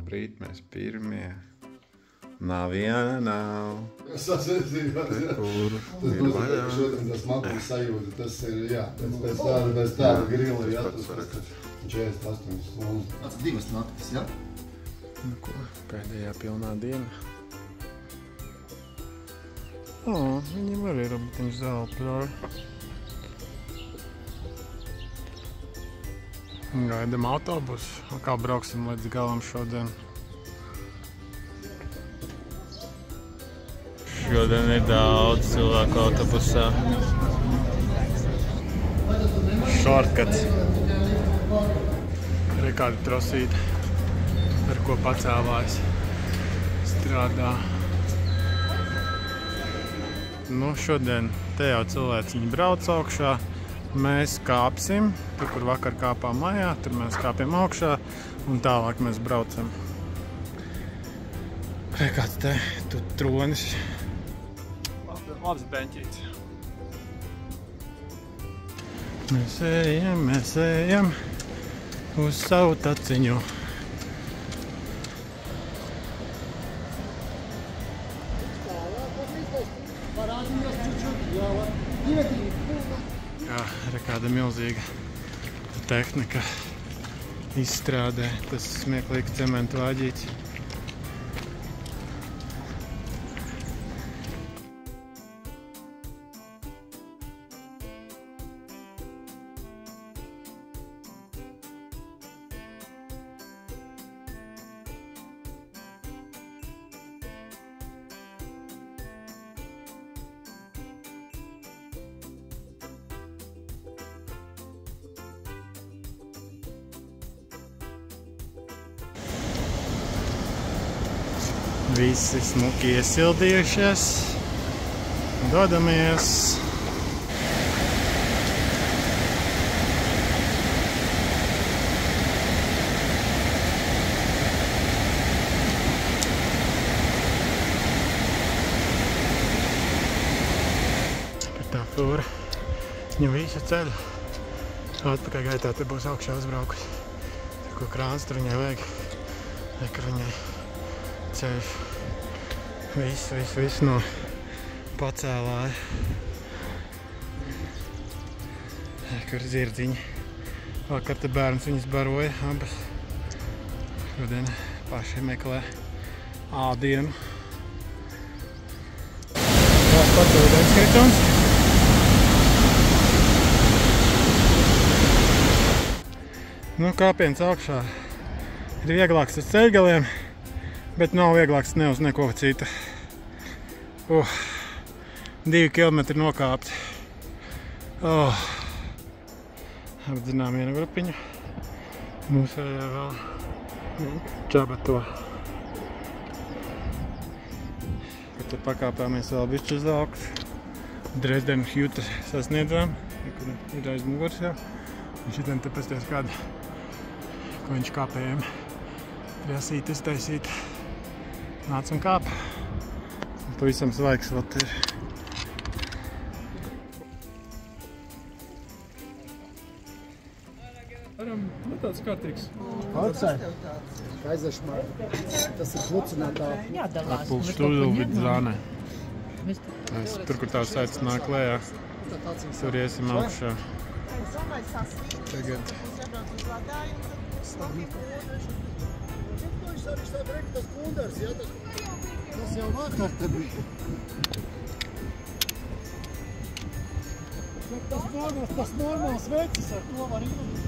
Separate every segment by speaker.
Speaker 1: Labrīt, mēs pirmie. Nav viena, nav.
Speaker 2: Es sasēsījos, jā.
Speaker 1: Kur ir vaļā?
Speaker 2: Šodien tas matus sajūta, tas ir, jā, pēc tāda grila, jā, tas 48 stundas.
Speaker 3: Tāds 2 naktis, jā?
Speaker 1: Nu ko, pēdējā pilnā diena. Viņam arī robatiņš zāli pļauj. Gaidam autobusu, kā brauksim līdz galam šodien. Šodien ir daudz cilvēku autobusā. Shortcuts. Arī kāda trosīta, ar ko pacēlājs strādā. Nu, šodien te jau cilvēciņi brauc augšā. Mēs kāpsim, tur, kur vakar kāpām lejā, tur mēs kāpjam augšā un tālāk mēs braucam. Re, kāds te, tu tronis. Labs beņķīts. Mēs ejam uz savu taciņu. Jā, re, kāda milzīga tehnika izstrādē. Tas smieklīgi cementu vāģīts. Visi smuki iesildījušies. Dodamies. Tā fūra. Viņa visu ceļu. Atpakaļ gaitā te būs augšā uzbraukusi. Tur, ko krāns tur viņai vajag. Ka viņai ceļš. Viss no pacēlāja. Kur zirdziņi. Vakar te bērns viņas baroja abas. Šodien paši meklē ādienu. Tās pats ūdenskritums. Nu, kāpiens augšā ir vieglāks uz ceļgaliem. Bet nav vieglāks ne uz neko citu. 2 kilometri nokāpti. Apdzinām vienu grupiņu. Mūs vēl čabato. Kad tur pakāpāmies vēl bišķi uz augstu. Dresdenu Hjūta sasniedzām. Kur ir aiz muguras jau. Un šitien te pasties kādu, ko viņš kāpējiem prasīt, iztaisīt. Nāc un kāp. Pavisam svaigs vēl te ir. Varam, tāds kārtīgs.
Speaker 2: Atsai. Aizešmā. Tas ir klucinātā.
Speaker 1: Apul stūdu vid zānē. Tur, kur tās saitas nāk lejā. Tur iesim augšā. Tagad.
Speaker 2: Tas kundars, jā, tas jau vakar te bija. Tas normāls vecis, ar to var ielikt.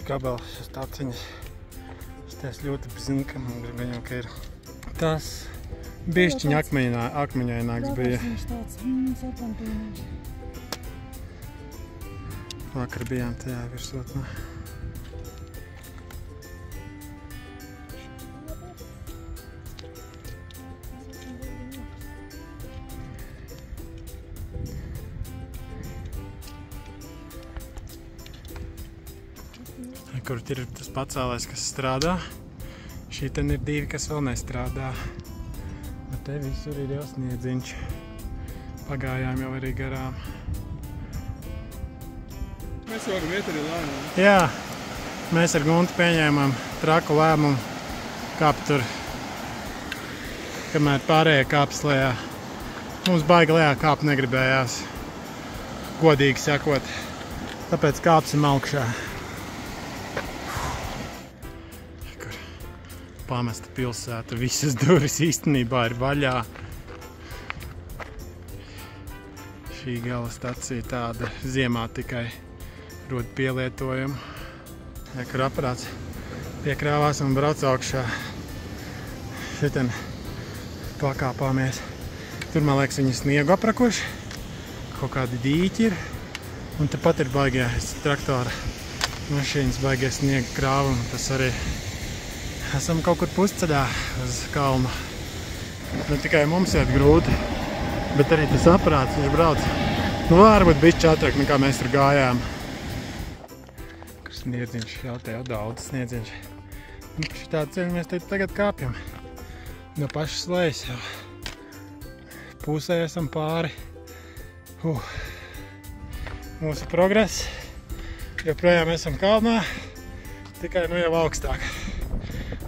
Speaker 1: Kabels, šis tāciņas. Es ļoti zinu, ka man gribēju, ka ir tas bišķiņ akmeņaināks bija. Vakar bijām tajā virsotnē. kur ir tas pacēlais, kas strādā. Šī ten ir 2, kas vēl nestrādā. Bet te visur ir jau sniedziņš. Pagājām jau arī garām.
Speaker 3: Mēs jau varam iet arī lēnām.
Speaker 1: Jā, mēs ar Guntu pieņēmām traku lēmumu kāpt tur, kamēr pārējie kāps lejā. Mums baigi lejā kāpt negribējās, godīgi sakot. Tāpēc kāpsim augšā. Kur pamesta pilsēta, visas durvis īstenībā ir vaļā. Šī gala stacija tāda ziemā tikai rod pielietojumu. Kur aparāts piekrāvās un brauc augšā. Šitien pakāpāmies. Tur, man liekas, viņi sniegu aprakuši. Kaut kādi dīķi ir. Un tepat ir baigais traktora mašīnas, baigais sniega krāvuma. Tas arī esam kaut kur pusceļā uz kalnu. Ne tikai mums iet grūti, bet arī tas aparāts, viņš brauc. Nu, varbūt bišķi ātrāk nekā mēs tur gājām. Kur sniedziņš, jau te jau daudz sniedziņš. Un šitādu ceļu mēs te tagad kāpjam. No pašas lejas jau. Pusē esam pāri. Mūsu progress. Joprojām esam kalnā, tikai nu jau augstāk.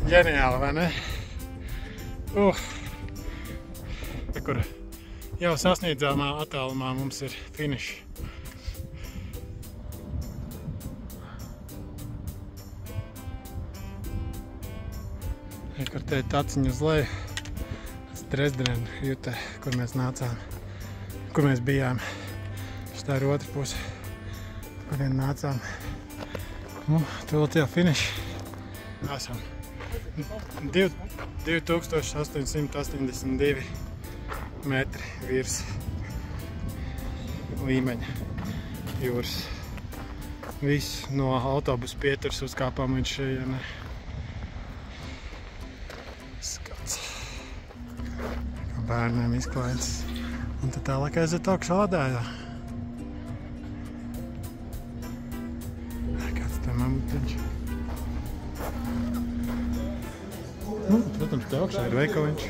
Speaker 1: Ģeniāli, vai ne? Kur jau sasniedzāmā attālumā mums ir finišs. Kur te ir taciņu uz leju. Dresdenen Jute, kur mēs nācām, kur mēs bijām. Tā ir otra puse. Pagien nācām. Tūlīt jau finiši. Esam 2882 metri virs līmeņa jūras. Viss no autobusu pieturas uzkāpām līdz šejienei. Skats. Kā bērniem izklaides. Un tad tālāk aiziet augšā ādājā. Protams, te augšā ir veikaliņš.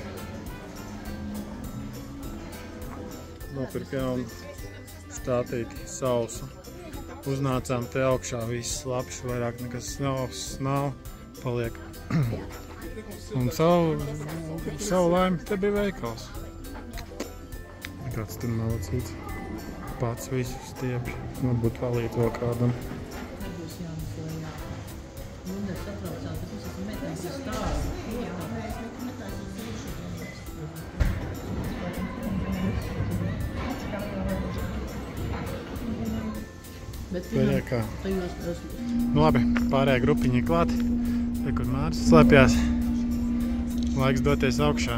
Speaker 1: Nopirkām stātīti sausu. Uznācām te augšā, viss labs, vairāk nekas nav, paliek. Un savu laimi te bija veikals. Kāds tur malacīts. Pats visu stiepši. Varbūt palīdz vēl kādam. Nu labi, pārējā grupiņa ir klāt. Te, kur Māris slēpjās. Laiks doties augšā.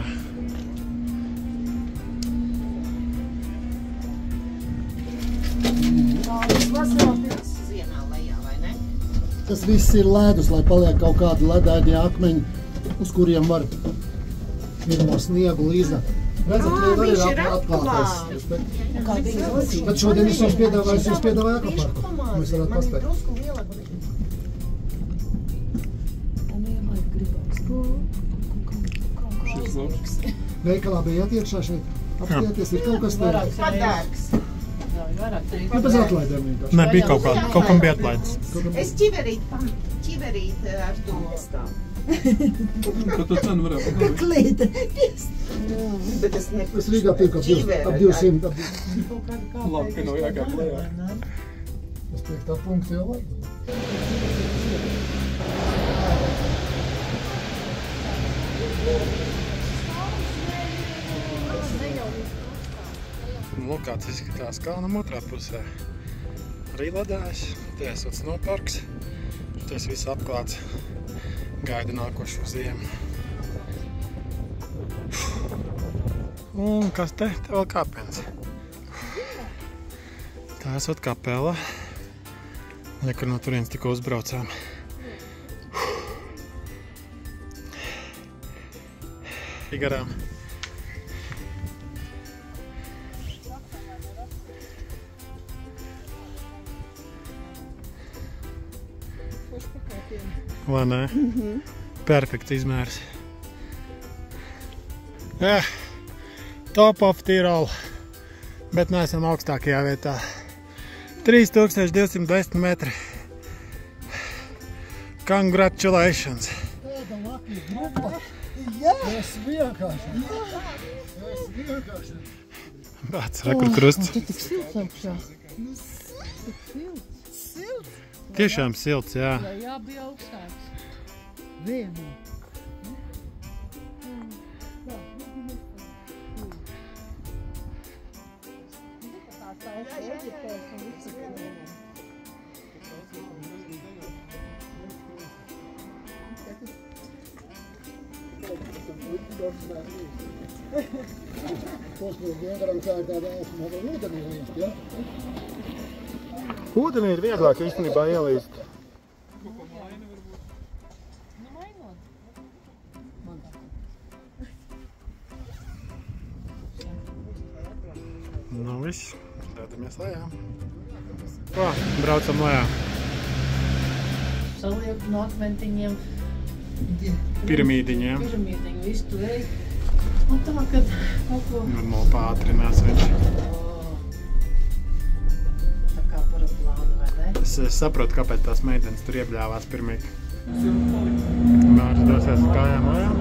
Speaker 2: Tas viss ir ledus, lai paliek kaut kādi ledainie akmeņi, uz kuriem var pirmo sniegu līza. Redzat, arī ir atklātais. Bet šodien es jums piedāvāju akvaparku. Mēs varētu paspēt. Veikalā bija iekšā šeit. Apstieties, ir kaut kas te.
Speaker 4: Padārgs.
Speaker 2: Nu, bez atlaidēm vienkārši.
Speaker 1: Nē, bija kaut kam bija atlaides.
Speaker 4: Es ķiverīt ar to stāvu.
Speaker 3: Ko to cenu varētu būt?
Speaker 4: Klīte. Bet es
Speaker 2: Es Rīgā pirku ap 200.
Speaker 3: Labi, ka nav jākāp lejā.
Speaker 2: Es 5. punktu jau var.
Speaker 1: Nu, kāds izskatās kalnam otrā pusē. Arī ledājs, te esot snowparks. Tas viss apklāts. Gaida nākošo ziemu. Un kas te? Te vēl kāpiens. Tā esot kapela. Kur no turienes tikko uzbraucām. Garām. Vai ne? Perfekts izmērs. Top of Tirol, bet neesam augstākajā vietā. 3210 metri. Congratulations!
Speaker 2: Tāda laki grupa. Jā! Es vienkārši.
Speaker 1: Bāc, kur krusts.
Speaker 5: Tu tik silts augšā. Tik silts.
Speaker 1: Tiešām silts, jā.
Speaker 5: Jā, bija augstāks. Vienu.
Speaker 2: Tos būs vienkārši tā ir tāda augstuma, vēl ūdenī līst, ja?
Speaker 1: Ūdenī ir vieglāk īstenībā ielīst. Nu viss, dodamies lejā. Ko, braucam lejā.
Speaker 5: Saliek no akmentiņiem.
Speaker 1: Piramīdiņiem.
Speaker 5: Piramīdiņu visu tu ej. Un tā, kad kaut ko...
Speaker 1: Normāli pātrinās viņš.
Speaker 5: Tā kā paraplāna, vai ne?
Speaker 1: Es saprotu, kāpēc tās meitenes tur iebļāvās pirmīt. Mārs dosies uz kājām lejā,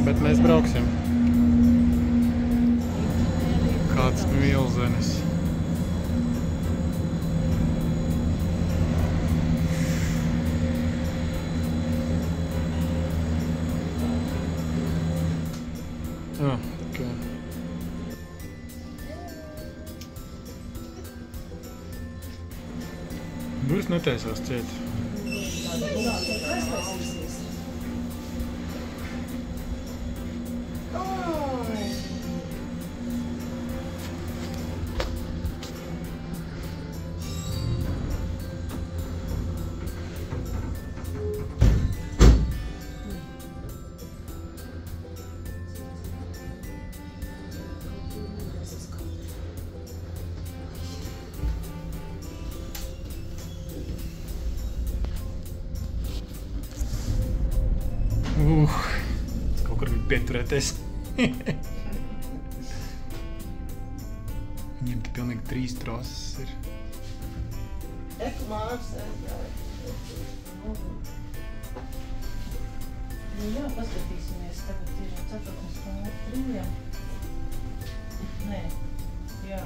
Speaker 1: bet mēs brauksim. Kāds milzenis. Okay. Būs netaisās ciet. Kaut kur grib pieturēties. Viņiem te pilnīgi 3 troses ir.
Speaker 4: Mārs,
Speaker 5: Jā, paskatīsimies. Tagad ir 4,3. Nē, jā.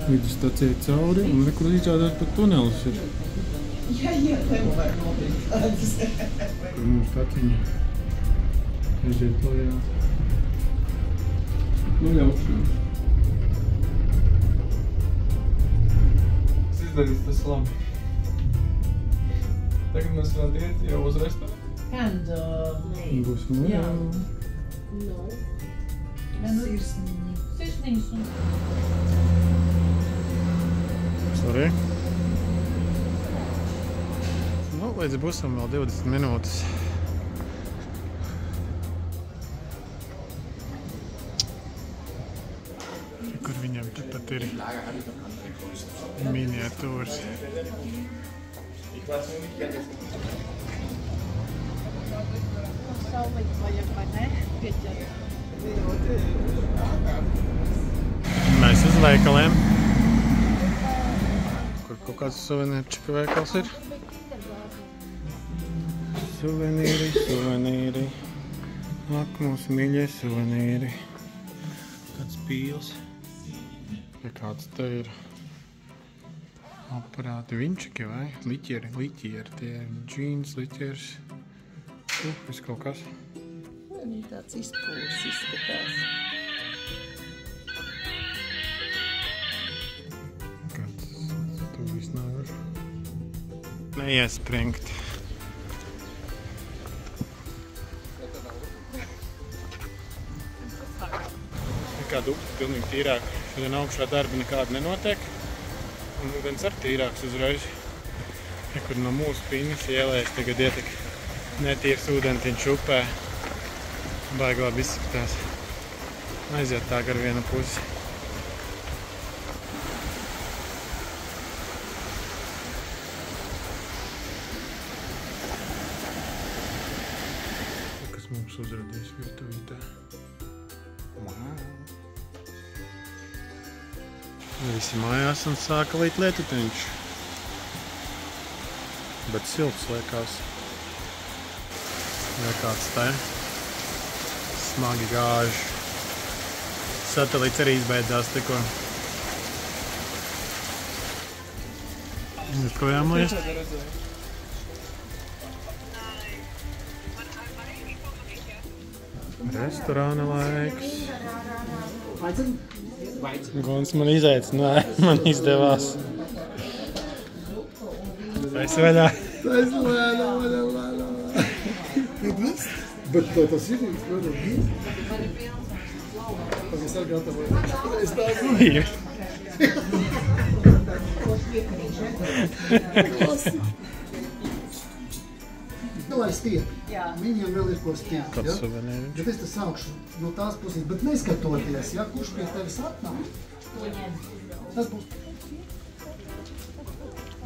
Speaker 1: Vidusstacija cauri un nekur izrādās pat tunelis ir.
Speaker 4: Jā, nevar nopiet.
Speaker 1: Kur mums taciņa aiziet lejā.
Speaker 3: Nu, ļaukšu. Es izdarīju tas labi. Tagad mēs varam iet jau uz restorānu.
Speaker 5: And,
Speaker 1: Būsim lejā.
Speaker 5: Sirsniņas un...
Speaker 1: Sorry. Nu, līdz busam vēl 20 minūtes. Kur viņam pat ir miniatūras.
Speaker 5: Saulīt vajag, vai ne? Pieķert.
Speaker 1: Mēs uz veikaliem. Kur kaut kāds suvenīrčika veikals ir. Suvenīri. Ak, mūsu mīļie suvenīri. Kāds pīls. Ja kāds te ir aparāti vinčiki vai liķieri. Tie ir džīns, liķieris. Viss kaut kas.
Speaker 4: Tāds izpūs izskatās.
Speaker 1: Kāds Neiespringt. Nekāda upes pilnīgi tīrāk. Šodien augšā darba nekāda nenotiek. Un ūdens ar tīrāks uzreiz. Nekur no mūsu Pinnes ielēs tagad ietek netīrs ūdentiņš upē. Baigi labi izskatās. Aiziet tā gar vienu pusi. Kas mums uzradīs virtuvītē. Visi mājās un sāka līt lietuteņš. Bet silts liekas. Vai kāds te smagi gāž. Satelīts arī izbeidzās tikko. Uz ko jāmliest? Restorāna laiks. Guns man izaicināja, man izdevās. Taisi vaļā.
Speaker 2: Taisi vaļā. Bet tas ir īsti, protams. Tas ir gatavoju.
Speaker 1: Ir.
Speaker 2: Nu, lai stiep. Viņiem vēl ir ko stiept.
Speaker 1: Kāds suvenīriņš.
Speaker 2: Bet es te sākšu no tās puses, bet neskatoties, ja, kurš pie tevis atnāk, tas būs.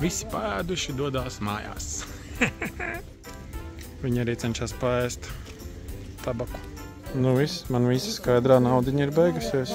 Speaker 1: Visi pēduši dodās mājās. Viņi arī cenšas paēst tabaku. Nu viss, man visa skaidrā naudiņa ir beigusies.